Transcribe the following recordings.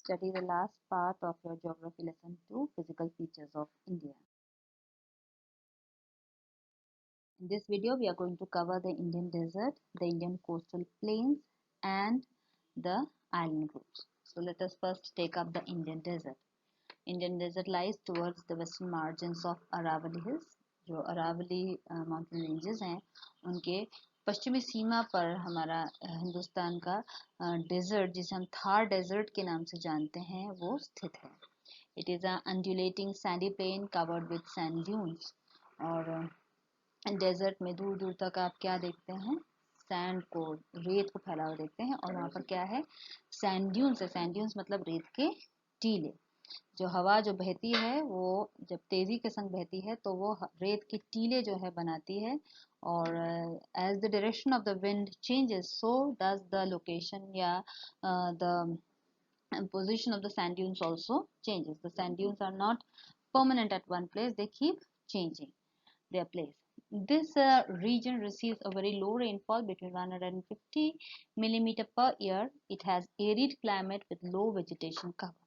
study the last part of your geography lesson 2, physical features of India. In this video, we are going to cover the Indian desert, the Indian coastal plains, and the island groups. So let us first take up the Indian desert. Indian desert lies towards the western margins of Aravalli Hills. जो Aravalli mountain ranges हैं उनके पश्चिमी सीमा पर हमारा हिंदुस्तान का desert जिसे हम Thar desert के नाम से जानते हैं वो स्थित है. It is a undulating sandy plain covered with sand dunes. और डेजर्ट में दूर दूर तक आप क्या देखते हैं, सैंड को, रेत को फैला हुआ देखते हैं. और वहाँ पर क्या है, सैंड ड्यून्स है. सैंड ड्यून्स मतलब रेत के टीले. जो हवा जो बहती है वो जब तेजी के संग बहती है तो वो रेत के टीले जो है बनाती है. और as the direction of the wind changes so does the location या the position of the sand dunes also changes. The sand dunes are not permanent at one place, they keep changing their place. This region receives a very low rainfall between 150 millimeter per year. It has arid climate with low vegetation cover.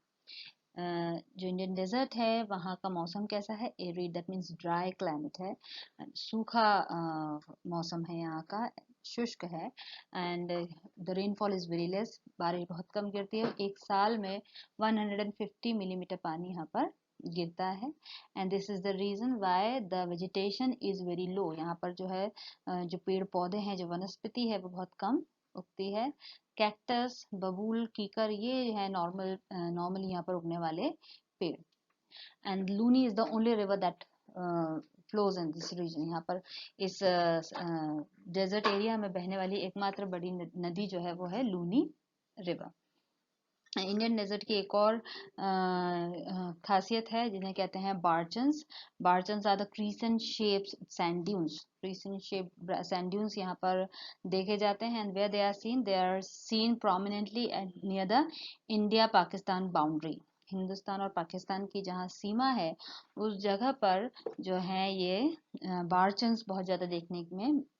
जो Indian desert है वहाँ का मौसम कैसा है, arid, that means dry climate है, सूखा मौसम है यहाँ का, शुष्क है. And the rainfall is very less, बारिश बहुत कम गिरती है. एक साल में 150 मिलीमीटर पानी यहाँ पर गिरता है. And this is the reason why the vegetation is very low. यहाँ पर जो है जो पेड़ पौधे हैं, जो वनस्पति है वो बहुत कम उगती है. कैक्टस, बबूल, कीकर ये है नॉर्मली यहाँ पर उगने वाले पेड़. And Luni is the only river that flows in this region. यहाँ पर इस डेजर्ट एरिया में बहने वाली एकमात्र बड़ी नदी जो है वो है लूनी रिवर. इंडियन डेजर्ट की एक और खासियत है जिन्हें कहते हैं barchans. Barchans are the crescent shapes sand dunes. Crescent shape sand dunes यहाँ पर देखे जाते हैं. And where they are seen prominently near the India Pakistan boundary. Hindustan और पाकिस्तान की जहाँ सीमा है उस जगह पर जो है ये बार्चन्स बहुत ज़्यादा देखने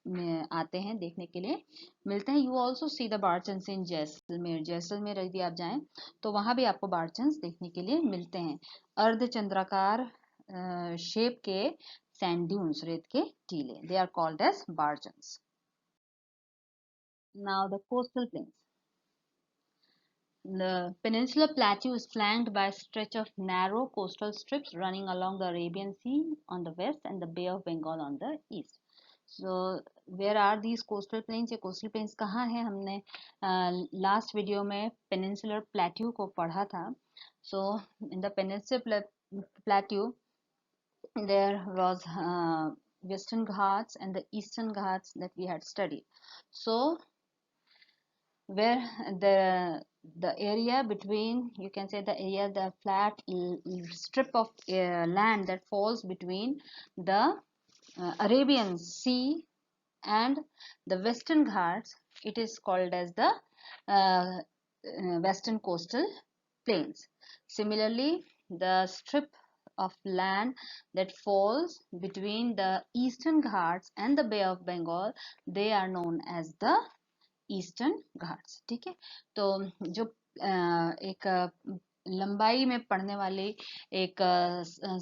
में आते हैं, देखने के लिए मिलते हैं. यू ऑल्सो सी द बार्चन्स इन जैसलमेर. जैसलमेर यदि आप जाएं तो वहाँ भी आपको बार्चन्स देखने के लिए मिलते हैं. अर्धचंद्राकार शेप के सैंड ड्यून्स, रेत के टीले, they are called as barchans. Now the coastal plains. The Peninsular Plateau is flanked by a stretch of narrow coastal strips running along the Arabian Sea on the west and the Bay of Bengal on the east. So where are these coastal plains? ये coastal plains कहाँ हैं? हमने last video में Peninsular Plateau को पढ़ा था. So in the Peninsular Plateau there was Western Ghats and the Eastern Ghats that we had studied. So where the area between, you can say the area, the flat strip of land that falls between the Arabian Sea and the Western Ghats, it is called as the Western Coastal Plains. Similarly, the strip of land that falls between the Eastern Ghats and the Bay of Bengal, they are known as the eastern Ghats. ठीक है, तो जो एक लंबाई में पड़ने वाली एक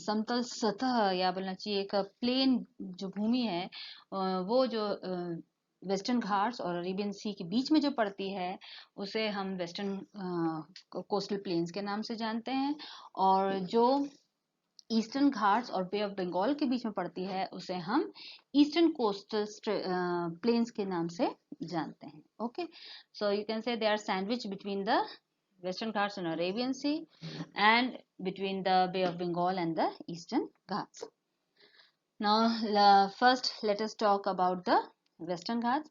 समतल सतह या बोलना चाहिए एक प्लेन जो भूमि है वो जो वेस्टर्न घाट्स और अरेबियन सी के बीच में जो पड़ती है उसे हम वेस्टर्न कोस्टल प्लेन्स के नाम से जानते हैं. और जो ईस्टर्न घाट्स और बे ऑफ बंगाल के बीच में पड़ती है उसे हम ईस्टर्न कोस्टल प्लेन्स के नाम से जानते हैं. Okay, so you can say they are sandwich between the Western Ghats and Arabian Sea and between the Bay of Bengal and the Eastern Ghats. Now first let us talk about the Western Ghats.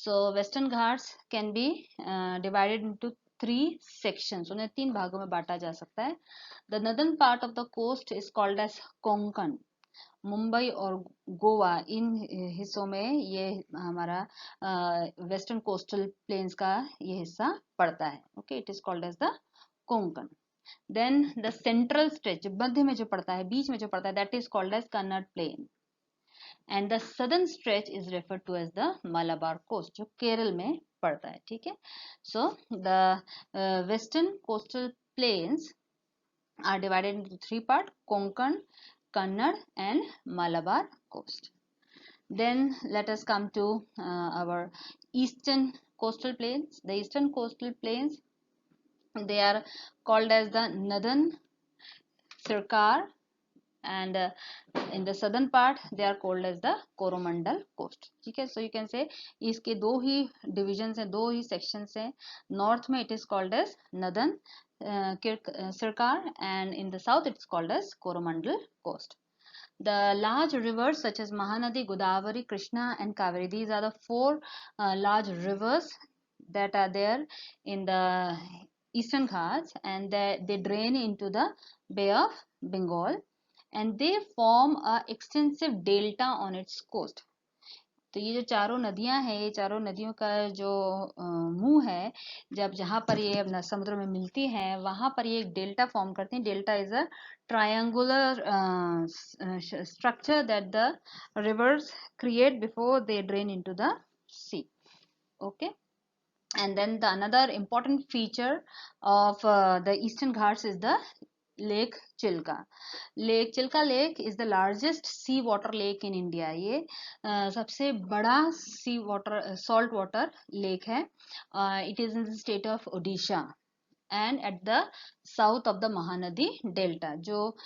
So Western Ghats can be divided into 3 sections. उन्हें 3 भागों में बांटा जा सकता है. The northern part of the coast is called as Konkan. Mumbai और गोवा इन हिस्सों में ये हमारा वेस्टर्न कोस्टल प्लेन्स का ये हिस्सा पड़ता है. Okay, it is called as the Konkan. Then the central stretch, मध्य में जो पड़ता है, बीच में जो पड़ता है, that is called as Kannada plain. And the southern stretch is referred to as the Malabar coast, जो केरल में पड़ता है. ठीक है, so the western coastal plains are divided into three parts: Konkan, Kannad and Malabar coast. Then let us come to our eastern coastal plains. The eastern coastal plains, they are called as the Nadan Sirkar, and in the southern part they are called as the Coromandel coast. ठीक है, so you can say इसके दो ही divisions हैं, दो ही sections हैं. North में it is called as Nadan Sirkar, and in the south it's called as Coromandel coast. The large rivers such as Mahanadi, Godavari, Krishna and Kaveri, these are the four large rivers that are there in the Eastern Ghats, and they drain into the Bay of Bengal, and they form a extensive delta on its coast. तो ये जो चारों नदियां हैं, ये चारों नदियों का जो मुंह है, जब जहां पर ये समुद्र में मिलती हैं वहां पर ये एक डेल्टा फॉर्म करते हैं. Delta is a triangular structure that the rivers create before they drain into the sea. Okay, and then the another important feature of the Eastern Ghats is the Lake Chilka. Lake Chilka Lake is the largest sea water lake in India. ये सबसे बड़ा sea water salt water lake है. It is in the state of Odisha and at the south of the Mahanadi Delta. जो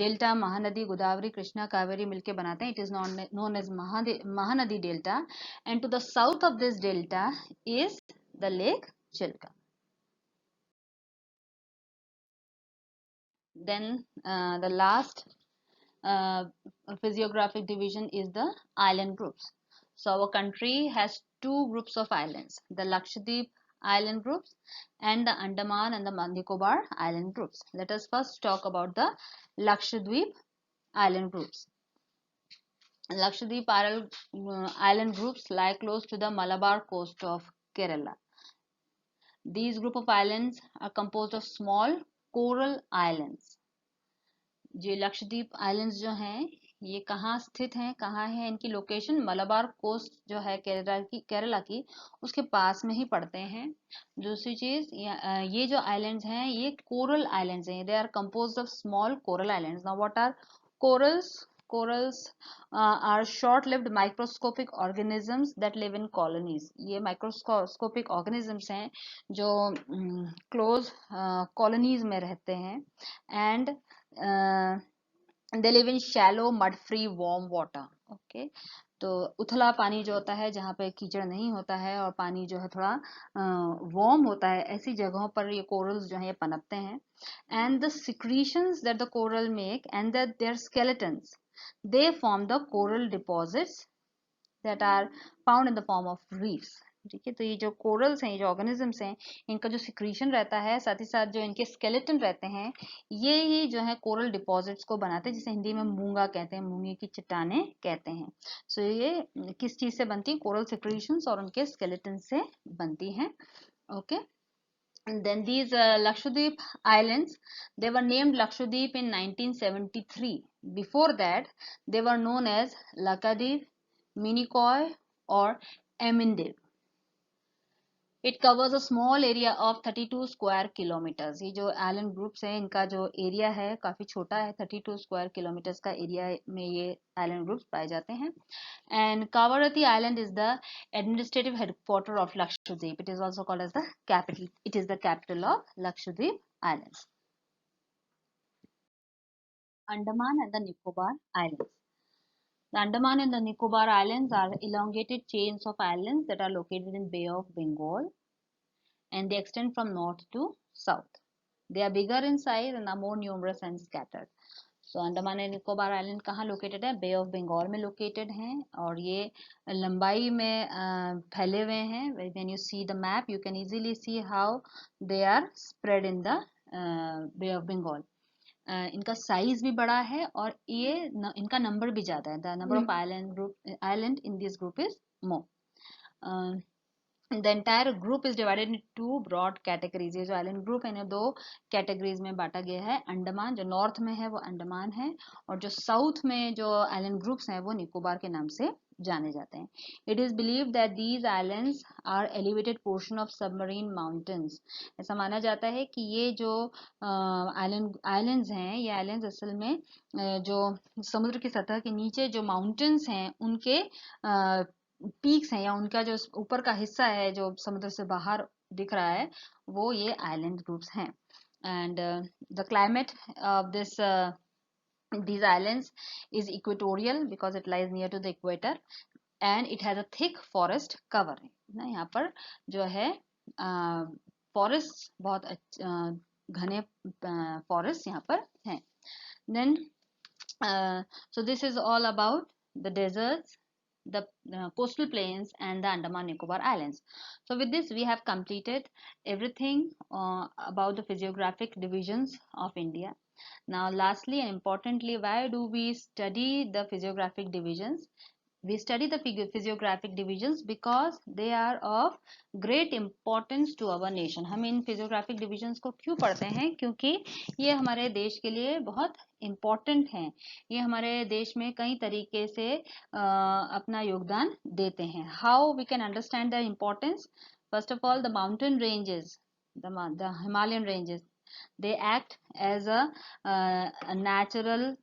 delta Mahanadi Godavari Krishna Kaveri मिलके बनाते हैं, it is known as Mahanadi Delta, and to the south of this delta is the Lake Chilka. Then the last physiographic division is the island groups. So our country has two groups of islands, the Lakshadweep island groups and the Andaman and the Nicobar island groups. Let us first talk about the Lakshadweep island groups. Lakshadweep island groups lie close to the Malabar coast of Kerala. These group of islands are composed of small coral islands. जो Lakshadweep islands जो हैं ये कहाँ स्थित हैं, कहाँ है इनकी लोकेशन? मलाबार कोस्ट जो है केरला की उसके पास में ही पड़ते हैं. दूसरी चीज, ये जो आइलैंड्स हैं ये कोरल आइलैंड्स हैं. They are composed of small coral islands. Now what are corals? Corals are short-lived microscopic organisms that live in colonies. ये microscopic organisms हैं जो close colonies में रहते हैं, and they live in shallow mud-free warm water. Okay, तो उथला पानी जो होता है जहाँ पे कीचड़ नहीं होता है और पानी जो है थोड़ा वार्म होता है, ऐसी जगहों पर ये कोरल्स जो है ये पनपते हैं. And the secretions that the coral make and that their skeletons, they form the coral deposits that are found in the form of reefs. ठीक है, तो ये जो कोरल्स हैं, ये जो ऑर्गेनिजम्स हैं, इनका जो सिक्रीशन रहता है, साथ ही साथ जो इनके स्केलेटन रहते हैं, ये ही जो है कोरल डिपॉजिट्स को बनाते हैं, जिसे हिंदी में मूंगा कहते हैं, मूंगे की चट्टाने कहते हैं. सो ये किस चीज से बनती है? कोरल सिक्रीशंस और उनके स्केलेटन से बनती हैं. Okay, and then these Lakshadweep islands, they were named Lakshadweep in 1973. Before that they were known as Lakadweep, Minicoy or Amindev. It covers a small area of 32 square kilometers. ये जो island groups हैं इनका जो area है काफी छोटा है, 32 square kilometres का एरिया में ये आइलैंड ग्रुप्स पाए जाते हैं. And Kavaratti Island is the administrative headquarter of Lakshadweep. It is also called as the capital. It is the capital of Lakshadweep Islands. Andaman and the Nicobar Islands. The Andaman and the Nicobar Islands are elongated chains of islands that are located in Bay of Bengal, and they extend from north to south. They are bigger in size and are more numerous and scattered. So Andaman and Nicobar island कहाँ located है? बे of Bengal में located हैं और ये लंबाई में फैले हुए हैं. When you see the map you can easily see how they are spread in the Bay of Bengal. इनका साइज भी बड़ा है और ये इनका नंबर भी ज्यादा है. The number of island in this group is more. The entire group is divided into two broad categories. ये जो आइलैंड ग्रुप है इन्हें दो कैटेगरीज में बांटा गया है. अंडमान जो नॉर्थ में है वो अंडमान है और जो साउथ में जो आइलैंड ग्रुप्स हैं वो निकोबार के नाम से जाने जाते हैं. It is believe that these islands are elevated portion of submarine mountains. ऐसा माना जाता है कि ये जो आइलैंड्स हैं, ये आइलैंड्स असल में जो समुद्र की सतह के नीचे जो माउंटेन्स हैं उनके पीक्स हैं, या उनका जो ऊपर का हिस्सा है जो समुद्र से बाहर दिख रहा है, वो ये आइलैंड ग्रुप्स हैं. And the climate of this these islands is equatorial because it lies near to the equator and it has a thick forest cover. ना यहाँ पर जो है फॉरेस्ट बहुत घने फॉरेस्ट यहाँ पर हैं. Then so this is all about the deserts, the coastal plains and the Andaman Nicobar Islands. So with this we have completed everything about the physiographic divisions of India. Now lastly and importantly, why do we study the physiographic divisions? We study the physiographic divisions because they are of great importance to our nation. हम इन physiographic divisions को क्यों पढ़ते हैं? क्योंकि ये हमारे देश के लिए बहुत important हैं. ये हमारे देश में कई तरीके से अपना योगदान देते हैं. How we can understand their importance? First of all, the mountain ranges, the Himalayan ranges, they act as a natural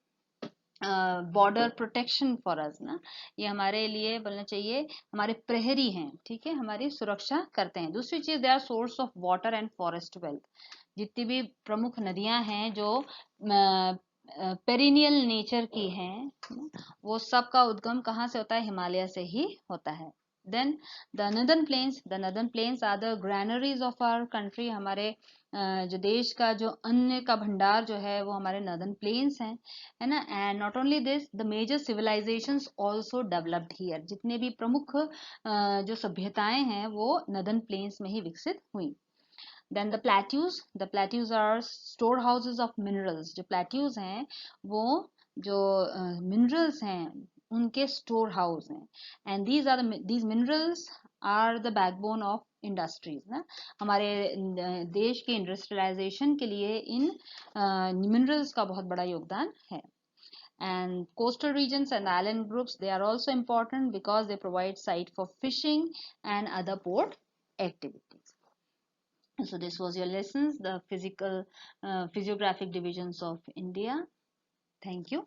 border protection for us ना. ये हमारे लिए बोलना चाहिए हमारे प्रहरी हैं, ठीक है, हमारी सुरक्षा करते हैं. दूसरी चीज, they are source of water and forest wealth. जितनी भी प्रमुख नदियां हैं जो पेरिनियल नेचर की हैं, वो सब का उद्गम कहाँ से होता है? हिमालय से ही होता है. Then the northern plains are the granaries of our country. हमारे जो देश का जो अन्न का भंडार जो है वो हमारे नॉर्दर्न प्लेन्स हैं, है ना. And not only this, the major civilisations also developed here. जितने भी प्रमुख जो सभ्यताएं हैं वो नॉर्दर्न प्लेन्स में ही विकसित हुई. Then the plateaus are store houses of minerals. जो प्लेट्यूज हैं वो जो मिनरल्स हैं उनके स्टोर हाउस हैं. And these minerals are the backbone of industries ना. हमारे देश के इंडस्ट्रियलाइजेशन के लिए इन मिनरल्स का बहुत बड़ा योगदान है. And coastal regions and island groups, they are also important because they provide site for fishing and other port activities. So this was your lessons, the physiographic divisions of India. Thank you.